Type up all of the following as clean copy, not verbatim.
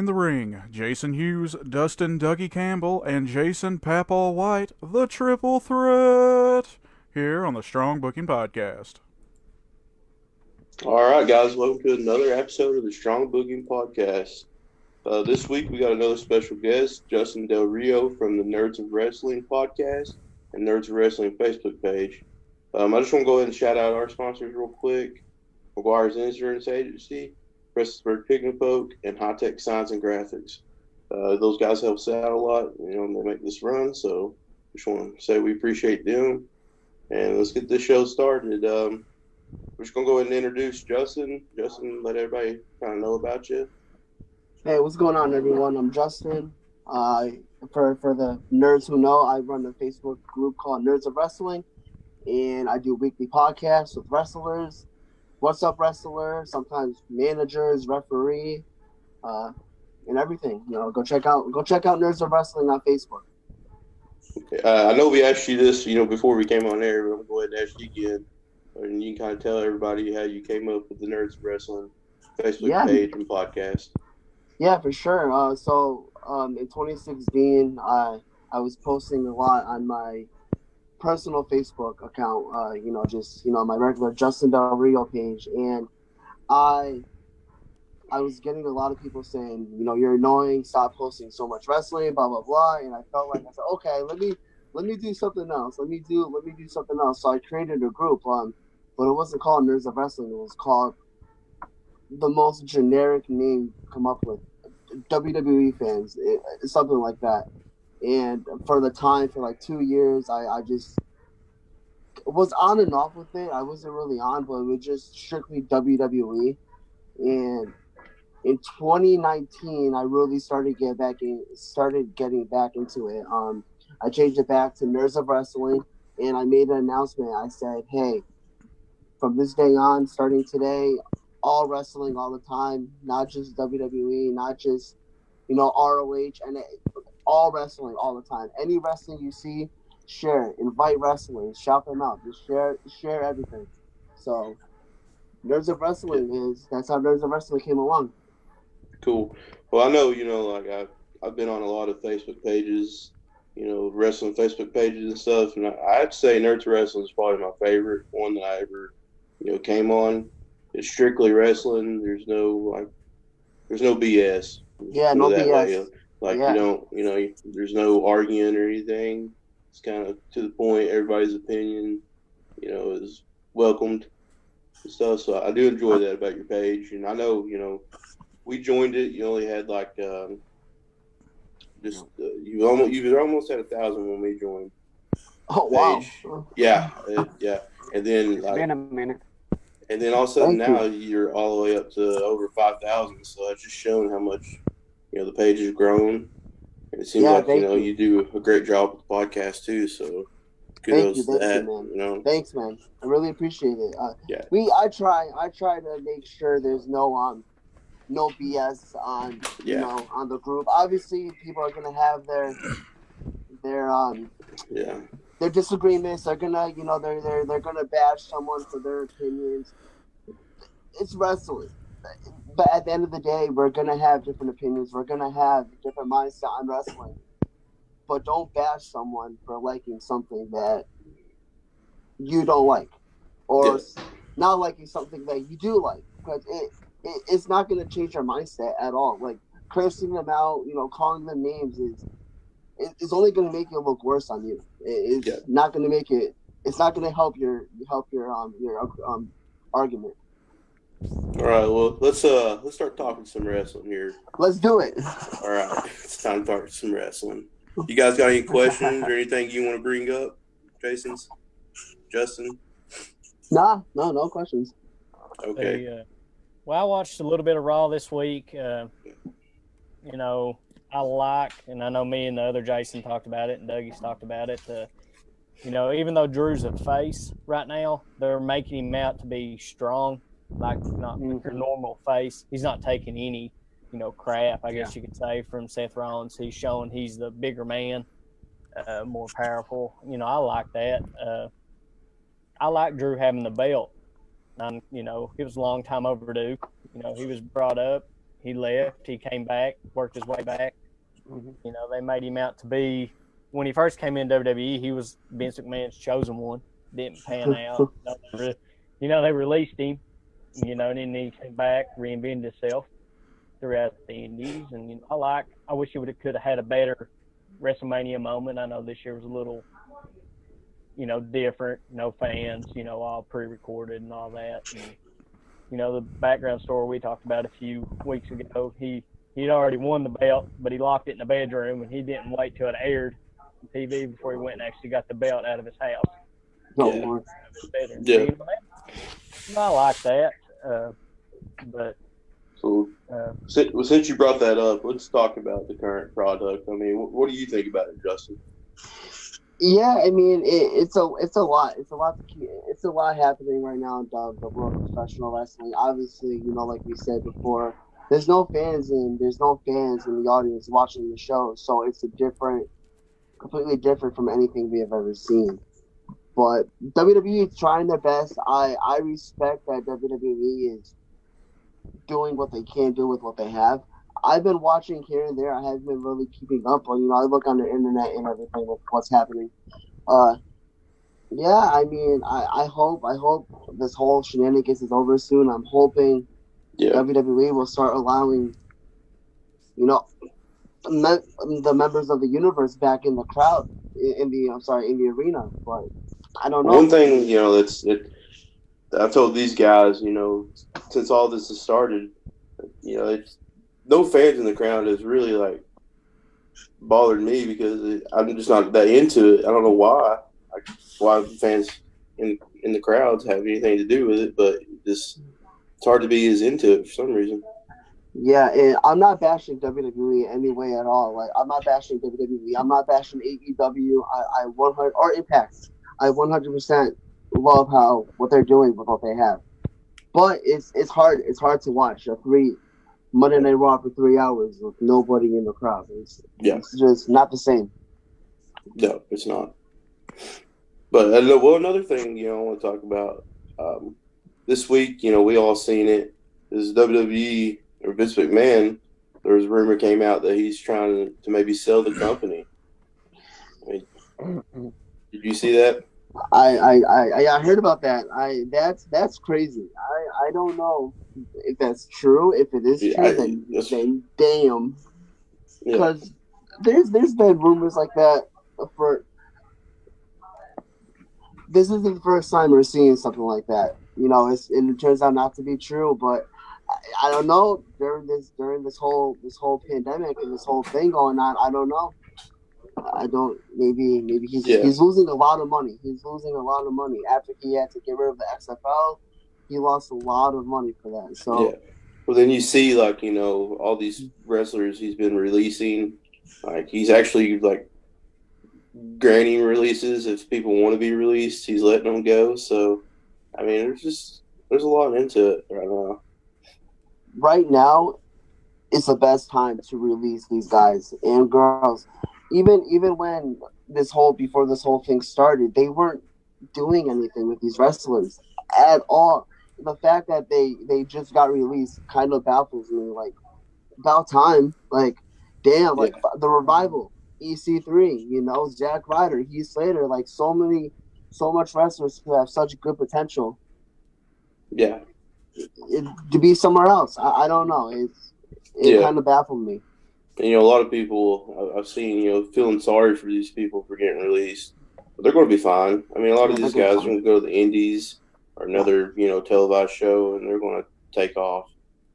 in the ring, Jason Hughes, Dustin Dougie Campbell, and Jason Papaw White, the Triple Threat, here on the Strong Booking Podcast. All right, guys, welcome to another episode of the Strong Booking Podcast. This week we got another special guest, Justin Del Rio from the Nerds of Wrestling podcast and Nerds of Wrestling Facebook page. I just want to go ahead and shout out our sponsors real quick: McGuire's Insurance Agency, Prestonsburg Picnic Folk, and High Tech Science and Graphics. Those guys help us out a lot, and they make this run. So just want to say we appreciate them. And let's get this show started. We're just gonna go ahead and introduce Justin. Justin, let everybody kind of know about you. Hey, what's going on, everyone? I'm Justin. For the nerds who know, I run a Facebook group called Nerds of Wrestling, and I do weekly podcasts with wrestlers. What's up, wrestler? Sometimes managers, referee, and everything. Go check out Nerds of Wrestling on Facebook. Okay. I know we asked you this, before we came on air, but I'm going to go ahead and ask you again. And you can kind of tell everybody how you came up with the Nerds of Wrestling Facebook page and podcast. Yeah, for sure. In 2016, I was posting a lot on my personal Facebook account, my regular Justin Del Rio page, and I was getting a lot of people saying, you're annoying, stop posting so much wrestling, blah blah blah, and I felt like I said, okay, let me do something else. Let me do something else. So I created a group, but it wasn't called Nerds of Wrestling. It was called the most generic name come up with, WWE fans, something like that. And for the time, for like 2 years, I just was on and off with it. I wasn't really on, but it was just strictly WWE. And in 2019, I really started getting back into it. I changed it back to Nerds of Wrestling, and I made an announcement. I said, hey, from this day on, starting today, all wrestling all the time, not just WWE, not just, ROH, and all wrestling all the time. Any wrestling you see, share it. Invite wrestlers, shout them out. Just share everything. So, Nerds of Wrestling that's how Nerds of Wrestling came along. Cool. Well, I know, I've been on a lot of Facebook pages, wrestling Facebook pages and stuff, and I have to say Nerds of Wrestling is probably my favorite one that I ever, came on. It's strictly wrestling. There's no BS. Yeah, no BS. There's no arguing or anything. It's kind of to the point. Everybody's opinion, is welcomed and stuff. So I do enjoy that about your page. And I know, we joined it. You only had like you almost had 1,000 when we joined. Oh wow! Yeah. And then been a minute. And then all of a sudden now you're all the way up to over 5,000. So it's just showing how much, the page has grown. And it seems like, you do a great job with the podcast too. So kudos to that. Man. Thanks, man. I really appreciate it. I try to make sure there's no BS on, on the group. Obviously people are going to have their disagreements. They're gonna, they're gonna bash someone for their opinions. It's wrestling, but at the end of the day, we're gonna have different opinions. We're gonna have different mindset on wrestling. But don't bash someone for liking something that you don't like, or not liking something that you do like, because it's not gonna change your mindset at all. Like cursing them out, calling them names it's only going to make it look worse on you. It's not going to make it. It's not going to help your argument. All right. Well, let's start talking some wrestling here. Let's do it. All right. It's time to talk some wrestling. You guys got any questions or anything you want to bring up, Justin? No questions. Okay. I watched a little bit of Raw this week. I like, and I know me and the other Jason talked about it, and Dougie's talked about it. Even though Drew's a face right now, they're making him out to be strong, like not your normal face. He's not taking any, crap, I guess you could say, from Seth Rollins. He's showing he's the bigger man, more powerful. I like that. I like Drew having the belt. It was a long time overdue. He was brought up. he left. He came back, worked his way back. Mm-hmm. You know, they made him out to be, when he first came in WWE, he was Vince McMahon's chosen one. Didn't pan out. They released him, and then he came back, reinvented himself throughout the Indies. And I wish he could have had a better WrestleMania moment. I know this year was a little, different. No fans, all pre-recorded and all that. And, the background story we talked about a few weeks ago, he'd already won the belt, but he locked it in the bedroom, and he didn't wait till it aired on TV before he went and actually got the belt out of his house. Yeah. I like that. But so since you brought that up, let's talk about the current product. I mean, what do you think about it, Justin? Yeah, I mean, it's a lot. It's a lot happening right now in the world of professional wrestling. Obviously, like we said before, there's no fans in the audience watching the show, so it's completely different from anything we have ever seen. But WWE is trying their best. I respect that WWE is doing what they can do with what they have. I've been watching here and there. I haven't been really keeping up, but I look on the internet and everything with what's happening. Yeah, I mean, I hope this whole shenanigans is over soon. I'm hoping WWE will start allowing, the members of the universe back in the crowd in the arena. But I don't know. One thing, I've told these guys, since all this has started, it's no fans in the crowd has really bothered me because I'm just not that into it. I don't know why fans in the crowds have anything to do with it, but it's hard to be as into it for some reason. Yeah, and I'm not bashing WWE any way at all. I'm not bashing WWE. I'm not bashing AEW. I 100 or Impact. I 100% love what they're doing with what they have. But it's hard. It's hard to watch a Monday Night Raw for 3 hours with nobody in the crowd. It's just not the same. No, it's not. But another thing I want to talk about this week. We all seen it. Is WWE or Vince McMahon? There was a rumor came out that he's trying to maybe sell the company. I mean, did you see that? I heard about that. That's crazy. I don't know if that's true. If it is true, then damn. Because there's been rumors like that for. This isn't the first time we're seeing something like that. It turns out not to be true. But I don't know during this whole pandemic and this whole thing going on. I don't know. I don't. Maybe he's losing a lot of money. He's losing a lot of money after he had to get rid of the XFL. He lost a lot of money for that. So well, then you see all these wrestlers he's been releasing. He's actually granting releases if people want to be released. He's letting them go. So I mean, there's a lot into it right now. Right now, it's the best time to release these guys and girls. Even when before this whole thing started, they weren't doing anything with these wrestlers at all. The fact that they just got released kind of baffles me. About time. Damn. The Revival, EC3. Zack Ryder, Heath Slater. So much wrestlers who have such good potential. Yeah. To be somewhere else, I don't know. It kind of baffled me. And, a lot of people I've seen, feeling sorry for these people for getting released. But they're going to be fine. I mean, a lot of these guys are going to go to the Indies or another, televised show, and they're going to take off.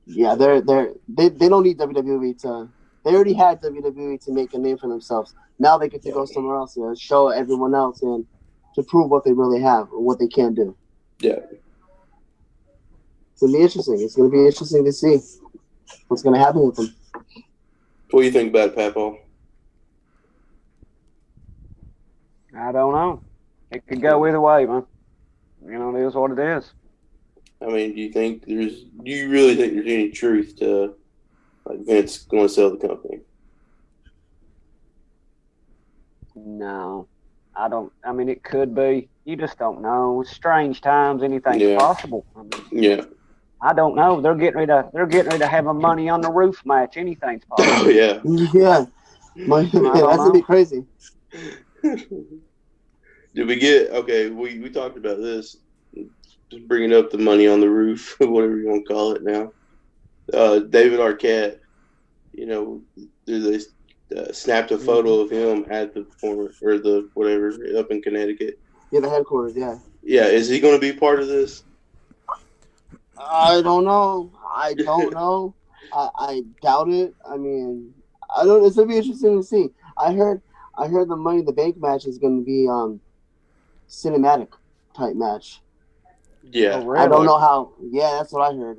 Yeah, they don't need WWE to. They already had WWE to make a name for themselves. Now they get to go somewhere else and show everyone else and to prove what they really have or what they can do. Yeah. It's going to be interesting. It's going to be interesting to see what's going to happen with them. What do you think about it, Papo? I don't know. It could go either way, man. It is what it is. I mean, do you really think there's any truth to Vince going to sell the company? No, I don't. I mean, it could be. You just don't know. Strange times, anything's possible. Yeah. I don't know. They're getting ready to have a money on the roof match. Anything's possible. Oh yeah. Yeah, that's gonna be crazy. Did we get okay? We talked about this. Just bringing up the money on the roof, whatever you want to call it now. David Arquette, they snapped a photo of him at the performance or the whatever up in Connecticut. Yeah, the headquarters. Yeah. Yeah, is he going to be part of this? I don't know. I doubt it. I mean, I don't. It's gonna be interesting to see. I heard the Money in the Bank match is gonna be cinematic type match. Yeah, Oh, really? I don't know how. Yeah, that's what I heard.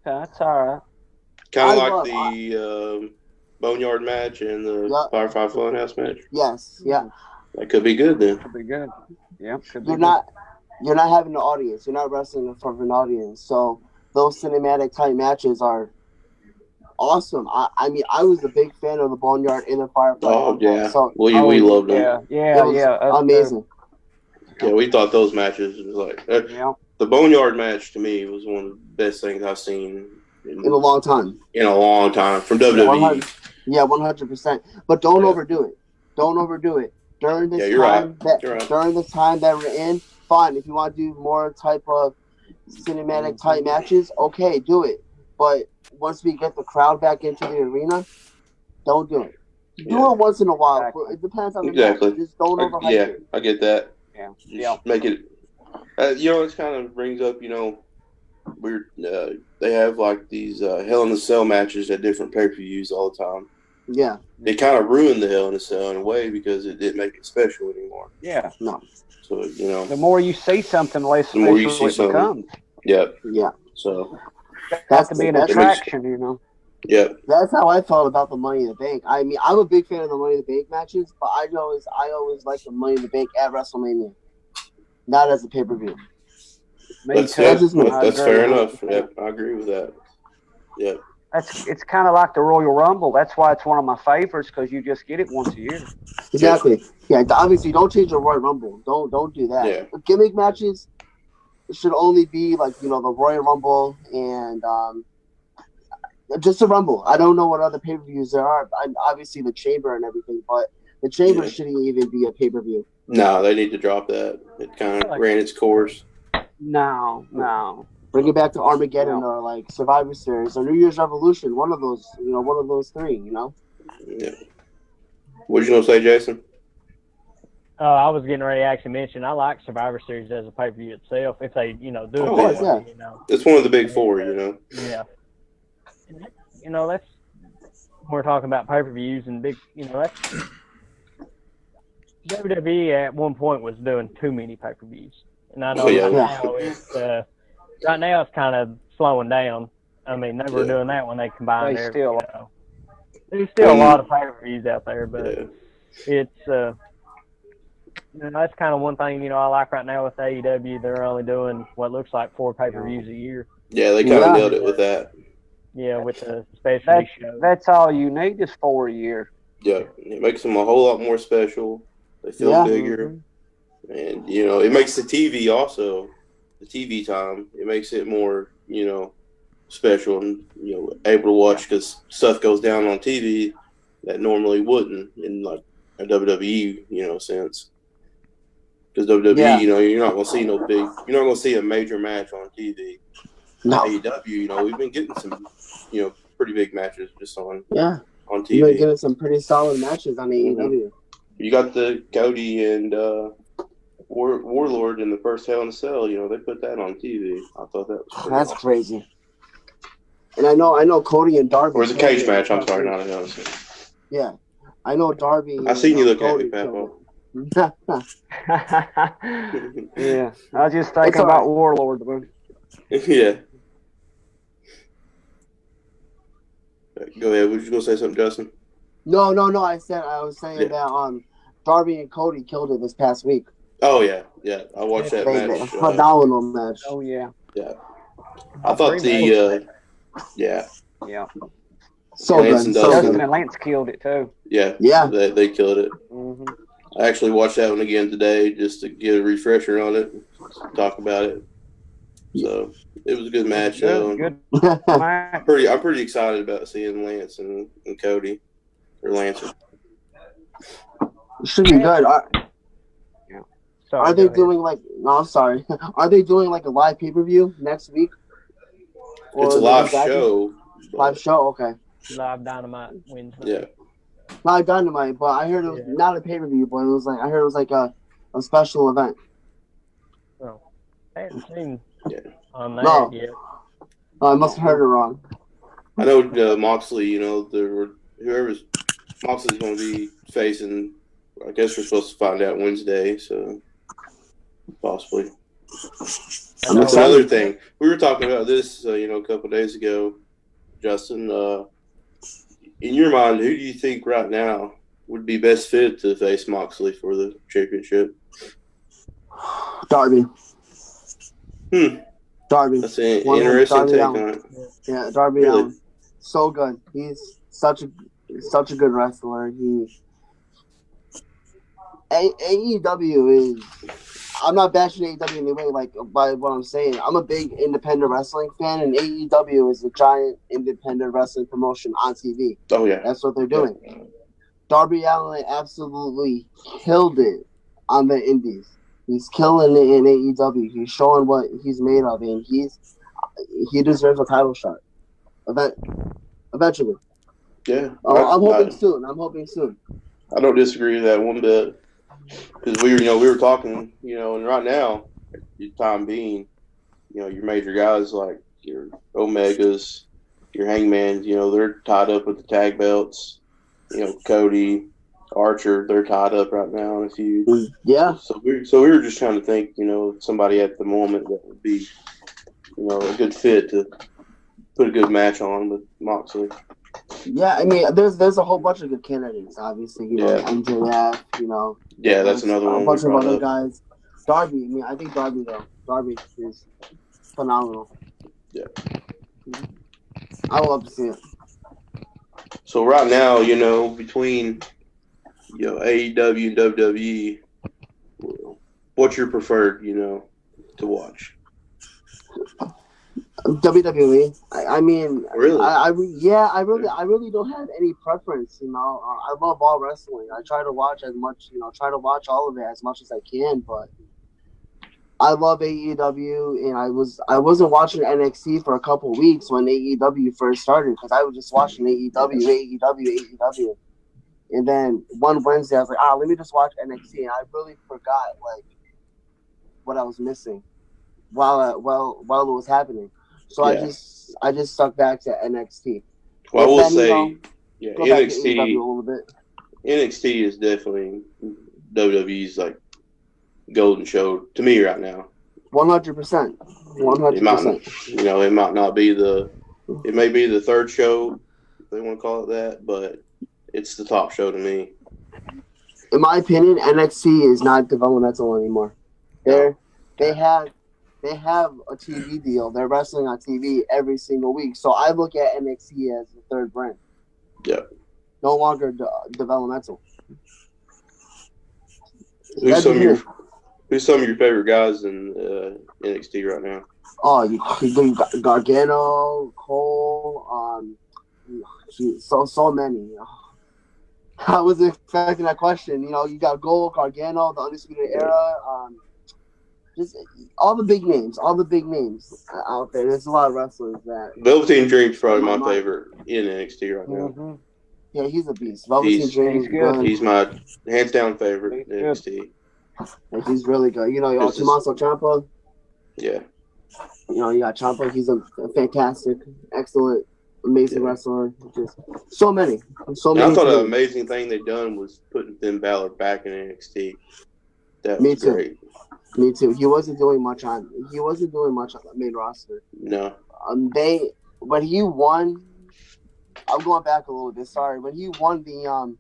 That's all right. kind of like the Boneyard match and the Firefly Funhouse match. Yes. Yeah. That could be good then. Could be good. Yeah. You're not having an audience. You're not wrestling in front of an audience. So those cinematic type matches are awesome. I mean, I was a big fan of the Boneyard in the Firefly. Oh yeah, So we loved them. Yeah. Amazing. Yeah, we thought those matches was like the Boneyard match to me was one of the best things I've seen in a long time. From WWE. Yeah, 100%. But don't overdo it. Don't overdo it. During this during this time that we're in, fine. If you want to do more type of cinematic type matches, okay, do it. But once we get the crowd back into the arena, don't do it. Do it once in a while. Exactly. It depends on the Exactly. match. Just don't overhype it. I get that. Yeah. Make it. It kind of brings up, weird. They have like these Hell in a Cell matches at different pay-per-views all the time. Yeah. They kind of ruined the Hell in a Cell in a way because it didn't make it special anymore. Yeah. No. So the more you see something, the less special it becomes. Yep. Yeah. So that's to be an attraction, Yep. That's how I felt about the Money in the Bank. I mean, I'm a big fan of the Money in the Bank matches, but I always like the Money in the Bank at WrestleMania, not as a pay-per-view. That's fair enough. Yep, I agree with that. Yep. It's kind of like the Royal Rumble. That's why it's one of my favorites, because you just get it once a year. Exactly. Yeah. Obviously, don't change the Royal Rumble. Don't do that. Yeah. Gimmick matches should only be like the Royal Rumble and just a Rumble. I don't know what other pay-per-views there are. Obviously, the Chamber and everything, but the Chamber shouldn't even be a pay-per-view. No, they need to drop that. It kind of ran its course. No. Bring it back to Armageddon or like Survivor Series or New Year's Revolution. One of those, one of those three. Yeah. What you gonna say, Jason? I was getting ready to actually mention I like Survivor Series as a pay-per-view itself if they do it that way. It's one of the big four. Yeah. That's we're talking about pay-per-views and big. That's WWE at one point was doing too many pay-per-views, and I know right now it's kind of slowing down. I mean, they were doing that when they combined there's still a lot of pay-per-views out there, but it's that's kind of one thing I like right now with AEW. They're only doing what looks like 4 pay-per-views a year. Yeah, they kind of nailed it with that. Yeah, with the specialty show. That's all you need is 4 a year. Yeah, it makes them a whole lot more special. They feel bigger. And, it makes the TV also, the TV time, it makes it more, special and, able to watch because stuff goes down on TV that normally wouldn't in, like, a WWE, sense. Because WWE, you're not going to see you're not going to see a major match on TV. No. AEW, we've been getting some, pretty big matches just on TV. You've been getting some pretty solid matches on AEW. You got the Cody and Warlord in the first Hell in a Cell. They put that on TV. I thought that was that's awesome. Crazy. And I know Cody and Darby. Or it's a cage match. I'm sorry, not a Hell in a Cell. Yeah, I know Darby. I seen you look at me, Papo. Yeah, I was just thinking about Warlord. Yeah. Go ahead. Was you gonna say something, Justin? No. I was saying that Darby and Cody killed it this past week. Oh yeah. I watched that match. Phenomenal match. Oh yeah. Yeah. I thought the yeah. So Lance good. Dustin and Lance killed it too. Yeah. They killed it. Mm-hmm. I actually watched that one again today just to get a refresher on it, talk about it. So it was a good match. Good. I'm pretty excited about seeing Lance and Cody or Lancer. It should be good. Sorry, Are they go ahead. doing like? No, I'm sorry. Are they doing like a live pay-per-view next week? It's a live show. Live show, okay. Live Dynamite Wednesday? Yeah. Not Dynamite, but I heard it was not a pay-per-view, but I heard it was like a special event. Oh, I haven't seen on that No. yet. I must have heard it wrong. I know Moxley. Whoever's Moxley's going to be facing. I guess we're supposed to find out Wednesday, so possibly. That's another thing. We were talking about this, a couple of days ago, Justin. In your mind, who do you think right now would be best fit to face Moxley for the championship? Darby. Darby. That's an interesting take Darby on it. Yeah, Darby Really? Allin. So good. He's such a good wrestler. AEW is. I'm not bashing AEW in any way, like by what I'm saying. I'm a big independent wrestling fan, and AEW is a giant independent wrestling promotion on TV. Oh yeah, that's what they're doing. Yeah. Darby Allin absolutely killed it on the Indies. He's killing it in AEW. He's showing what he's made of, and he deserves a title shot. Eventually. Yeah, I'm hoping soon. I don't disagree with that one bit. Because we were talking, and right now, your time being, your major guys like your Omegas, your Hangmans, they're tied up with the tag belts. Cody, Archer, they're tied up right now in a feud. Yeah. So we were just trying to think, somebody at the moment that would be, a good fit to put a good match on with Moxley. Yeah, I mean, there's a whole bunch of good candidates, obviously. MJF, Yeah, that's another one. A bunch of other guys. Darby, I think Darby is phenomenal. Yeah. I would love to see it. So right now, between AEW and WWE, what's your preferred, to watch? WWE. I mean, really? I really don't have any preference. I love all wrestling. I try to watch as much. Try to watch all of it as much as I can. But I love AEW, and I wasn't watching NXT for a couple of weeks when AEW first started because I was just watching AEW, and then one Wednesday I was like, let me just watch NXT, and I really forgot what I was missing while it was happening. So I just stuck back to NXT. Well, I will say, NXT a little bit. NXT is definitely WWE's like golden show to me right now. 100%. 100%. It might not be it may be the third show, if they want to call it that, but it's the top show to me. In my opinion, NXT is not developmental anymore. They have a TV deal. They're wrestling on TV every single week. So I look at NXT as the third brand. Yeah. No longer developmental. Who's some of your favorite guys in NXT right now? Oh, you got Gargano, Cole, so many. I wasn't expecting that question. You got Gold, Gargano, the Undisputed Era, just all the big names out there. There's a lot of wrestlers that. Velveteen Dream's probably my favorite in NXT right now. Mm-hmm. Yeah, he's a beast. Velveteen Dream's good. He's my hands down favorite in NXT. And he's really good. Tommaso Ciampa. Yeah. You got Ciampa. He's a fantastic, excellent, amazing wrestler. Just so many. I thought the amazing thing they done was putting Finn Balor back in NXT. That was great. Me too. He wasn't doing much on the main roster. No. When he won, I'm going back a little bit. Sorry, when he won the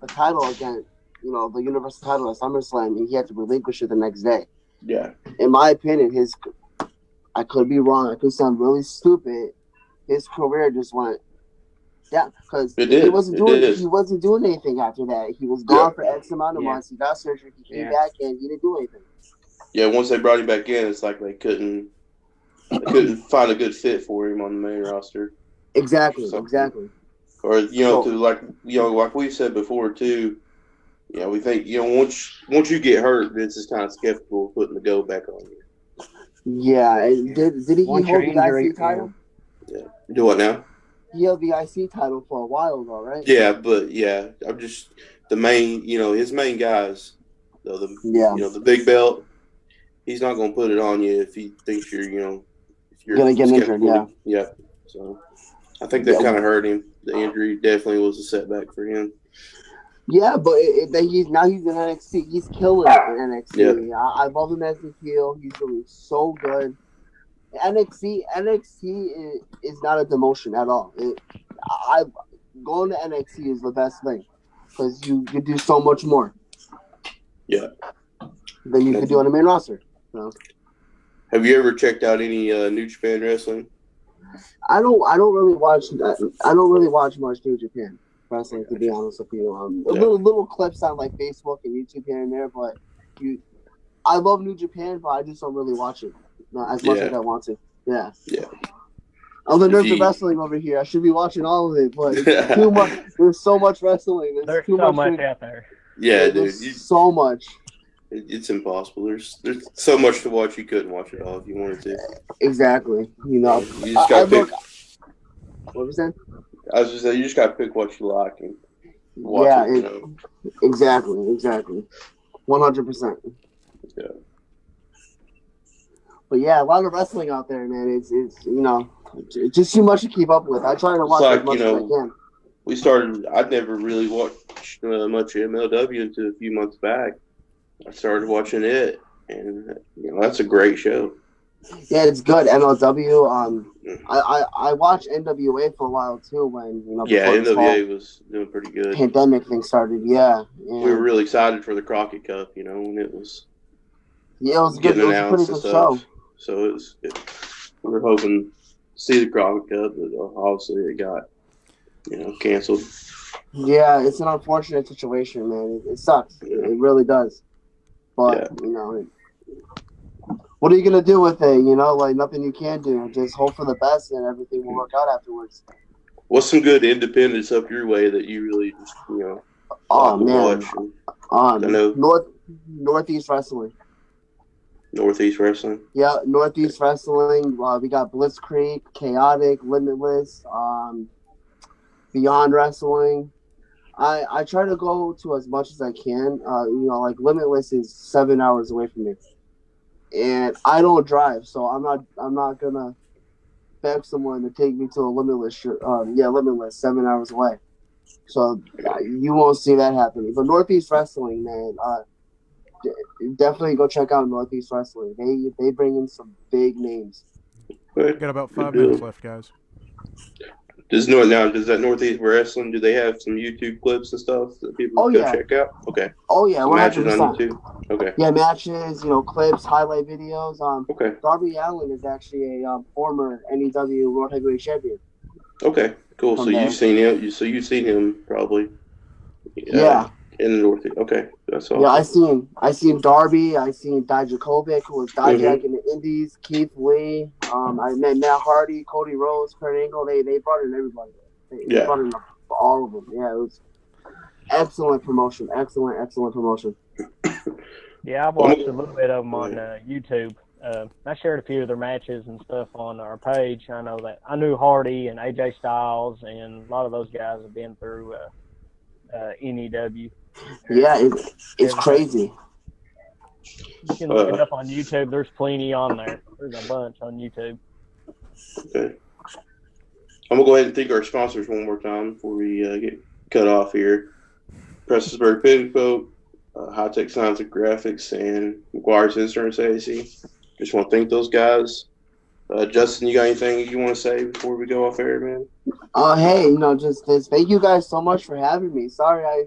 title again, the Universal title at SummerSlam, and he had to relinquish it the next day. Yeah. In my opinion, I could be wrong. I could sound really stupid. His career just went down because he wasn't doing anything after that. He was gone for X amount of months. He got surgery. He came back and he didn't do anything. Yeah, once they brought him back in, it's like they couldn't they couldn't find a good fit for him on the main roster. Exactly. Or like we said before too. We think once you get hurt, Vince is kind of skeptical of putting the go back on you. Yeah, and did he hold the IC title? Yeah. Do what now? He held the IC title for a while though, right? Yeah, but I'm just the main. His main guys. The big belt. He's not going to put it on you if he thinks you're gonna get injured. Yeah. So I think that kind of hurt him. The injury definitely was a setback for him. Yeah, but he's in NXT. He's killing it in NXT. Yeah. I love him as a heel. He's doing so good. NXT is not a demotion at all. Going to NXT is the best thing because you do so much more. Yeah. Than you could do on the main roster. So. Have you ever checked out any New Japan wrestling? I don't really watch much New Japan wrestling, to be honest with you. Little clips on like Facebook and YouTube here and there, but I love New Japan, but I just don't really watch it as much as I want to. Yeah. Yeah. I'm the nerd of wrestling over here. I should be watching all of it, but it's too much. There's so much wrestling. There's too so much out there. Yeah, there's so much. It's impossible. There's so much to watch. You couldn't watch it all if you wanted to. Exactly. You just got to pick. What was that? I was just saying, you just got to pick what you like and watch it. Exactly. 100%. Yeah. But yeah, a lot of wrestling out there, man. It's just too much to keep up with. I try to watch as much as I can. I'd never really watched much MLW until a few months back. I started watching it, and that's a great show. Yeah, it's good. MLW. I watched NWA for a while too when NWA was doing pretty good. Pandemic thing started. Yeah. We were really excited for the Crockett Cup. When it was. Yeah, it was good. It was a pretty good show. So we were hoping to see the Crockett Cup, but obviously it got canceled. Yeah, it's an unfortunate situation, man. It sucks. It really does. But what are you gonna do with it? Like nothing you can do. Just hope for the best, and everything will work out afterwards. What's some good independence up your way that you really just watch? I know Northeast Wrestling. Northeast Wrestling. Yeah, Northeast Wrestling. We got Blitzkrieg, Chaotic, Limitless, Beyond Wrestling. I try to go to as much as I can. Like Limitless is 7 hours away from me, and I don't drive, so I'm not gonna beg someone to take me to a Limitless. Limitless 7 hours away. So you won't see that happening. But Northeast Wrestling, man, definitely go check out Northeast Wrestling. They bring in some big names. Got about 5 minutes left, guys. Does that Northeast Wrestling, do they have some YouTube clips and stuff that people can check out? Okay. Oh yeah, 100%. Matches on YouTube? Okay. Yeah, matches, clips, highlight videos. Okay. Darby Allin is actually a former NEW World Heavyweight Champion. Okay, cool. So you've seen him. You've seen him probably. Yeah. In the Northeast. Okay, that's all. Yeah, I seen Darby. I seen Dijakovic, who was Dijak in the Indies. Keith Lee. I met Matt Hardy, Cody Rhodes, Kurt Angle. They brought in everybody. They brought in all of them. Yeah, it was excellent promotion. Excellent promotion. Yeah, I've watched a little bit of them on YouTube. I shared a few of their matches and stuff on our page. I know that I knew Hardy and AJ Styles, and a lot of those guys have been through NEW. Yeah, it's crazy. You can look it up on YouTube. There's plenty on there. There's a bunch on YouTube. Okay. I'm going to go ahead and thank our sponsors one more time before we get cut off here. Prestonsburg Pin Coat, High Tech Science and Graphics, and McGuire's Insurance Agency. Just want to thank those guys. Justin, you got anything you want to say before we go off air, man? Hey, just thank you guys so much for having me. Sorry I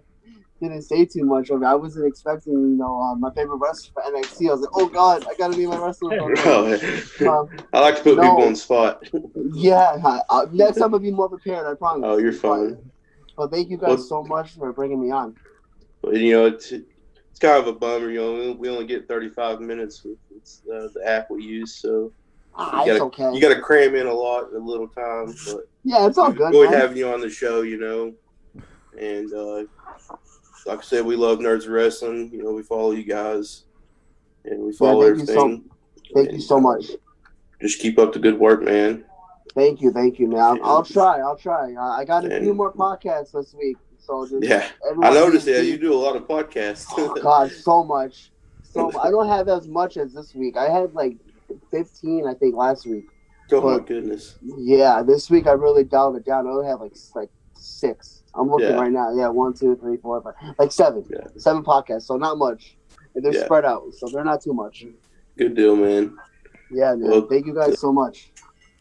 didn't say too much of it. I wasn't expecting, my favorite wrestler for NXT. I was like, oh God, I gotta be my wrestler. I like to put people on the spot. Yeah, next time I'll be more prepared. I promise. Oh, you're fine. But thank you guys so much for bringing me on. Well, it's kind of a bummer. We only get 35 minutes with the app we use, so It's okay. You got to cram in a little time, but yeah, it's all we good. enjoyed Man. having you on the show, and like I said, we love Nerds of Wrestling. We follow you guys, and we follow everything. Thank you so much. Just keep up the good work, man. Thank you, man. I'll try. I got a few more podcasts this week, so I noticed that you do a lot of podcasts. Oh God, so much. I don't have as much as this week. I had like 15, I think, last week. Oh my goodness. Yeah, this week I really dialed it down. I only have like 6. I'm looking right now. Yeah, 1, 2, 3, 4, 5, like 7. Yeah. 7 podcasts, so not much. And they're spread out, so they're not too much. Good deal, man. Yeah, man. Well, thank you guys so much.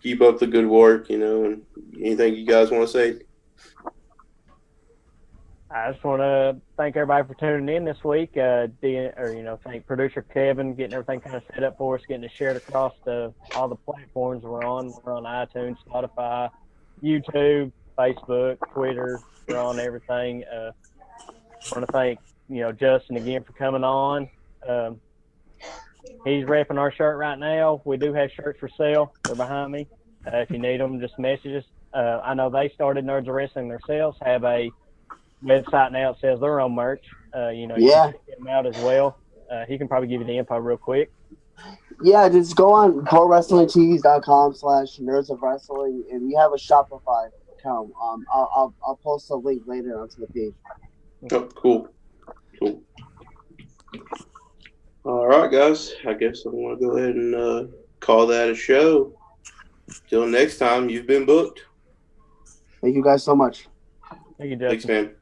Keep up the good work, and anything you guys want to say? I just want to thank everybody for tuning in this week. Thank producer Kevin getting everything kind of set up for us, getting it shared across all the platforms we're on. We're on iTunes, Spotify, YouTube, Facebook, Twitter. We're on everything. I want to thank Justin again for coming on. He's repping our shirt right now. We do have shirts for sale. They're behind me. If you need them, just message us. I know they started Nerds of Wrestling themselves. Have a website now that sells their own merch. You can check them out as well. He can probably give you the info real quick. Yeah, just go on prowrestlingtees.com/Nerds of Wrestling, and we have a Shopify account. I'll post a link later onto the page. Oh, cool. All right, guys. I guess I'm going to go ahead and call that a show. Till next time, you've been booked. Thank you guys so much. Thank you, Justin. Thanks, man.